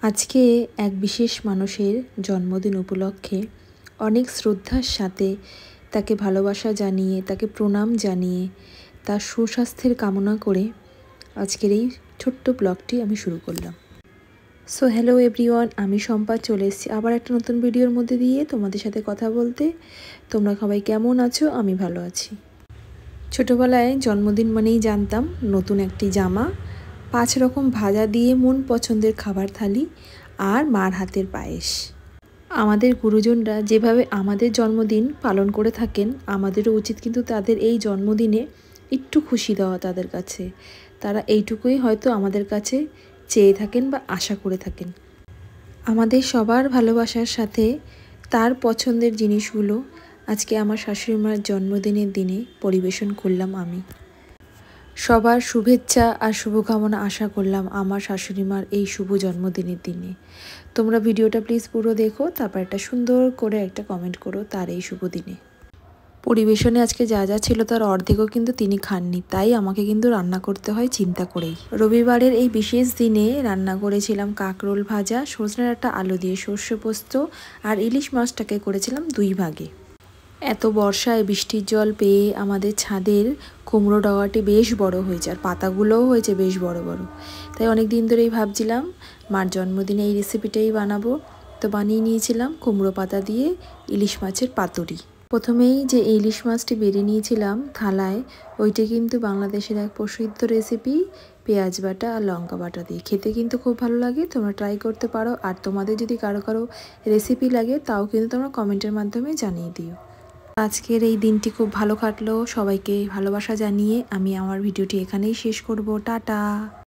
আজকে এক বিশেষ মানুষের জন্মদিন উপলক্ষে অনেক শ্রদ্ধার সাথে তাকে ভালোবাসা জানিয়ে, তাকে প্রণাম জানিয়ে, তার সুস্বাস্থ্যের কামনা করে আজকের এই ছোট্ট ব্লগটি আমি শুরু করলাম। সো হ্যালো এভরিওয়ান, আমি শম্পা চলে এসেছি আবার একটা নতুন ভিডিওর মধ্যে দিয়ে তোমাদের সাথে কথা বলতে। তোমরা সবাই কেমন আছো? আমি ভালো আছি। ছোটোবেলায় জন্মদিন মানেই জানতাম নতুন একটি জামা, 5 রকম ভাজা দিয়ে মন পছন্দের খাবার থালি আর মার হাতের পায়েস। আমাদের গুরুজনরা যেভাবে আমাদের জন্মদিন পালন করে থাকেন, আমাদেরও উচিত কিন্তু তাদের এই জন্মদিনে একটু খুশি দেওয়া তাদের কাছে। তারা এইটুকুই হয়তো আমাদের কাছে চেয়ে থাকেন বা আশা করে থাকেন। আমাদের সবার ভালোবাসার সাথে তার পছন্দের জিনিসগুলো আজকে আমার শাশুড়ি মার জন্মদিনের দিনে পরিবেশন করলাম আমি। সবার শুভেচ্ছা আর শুভকামনা আশা করলাম আমার শাশুড়ি মার এই শুভ জন্মদিনের দিনে। তোমরা ভিডিওটা প্লিজ পুরো দেখো, তারপর একটা সুন্দর করে একটা কমেন্ট করো তার এই শুভ দিনে। পরিবেশনে আজকে যা যা ছিল তার অর্ধেকও কিন্তু তিনি খাননি, তাই আমাকে কিন্তু রান্না করতে হয় চিন্তা করেই। রবিবারের এই বিশেষ দিনে রান্না করেছিলাম কাঁকরোল ভাজা, সজনে ডাঁটা আলু দিয়ে সর্ষে পোস্ত, আর ইলিশ মাছটাকে করেছিলাম 2 ভাগে। এত বর্ষায় বৃষ্টির জল পেয়ে আমাদের ছাদের কুমড়ো ডগাটি বেশ বড় হয়েছে, আর পাতাগুলোও হয়েছে বেশ বড় বড়। তাই অনেক দিন ধরেই ভাবছিলাম মার জন্মদিনে এই রেসিপিটাই বানাবো। তো বানিয়ে নিয়েছিলাম কুমড়ো পাতা দিয়ে ইলিশ মাছের পাতুরি। প্রথমেই যে ইলিশ মাছটি বেড়ে নিয়েছিলাম থালায়, ওইটা কিন্তু বাংলাদেশের এক প্রসিদ্ধ রেসিপি, পেঁয়াজ বাটা আর লঙ্কা বাটা দিয়ে। খেতে কিন্তু খুব ভালো লাগে, তোমরা ট্রাই করতে পারো। আর তোমাদের যদি কারো কারো রেসিপি লাগে তাও কিন্তু তোমরা কমেন্টের মাধ্যমে জানিয়ে দিও। আজকের এই দিনটি খুব ভালো কাটলো। সবাইকে ভালোবাসা জানিয়ে আমি আমার ভিডিওটি এখানেই শেষ করব। টাটা।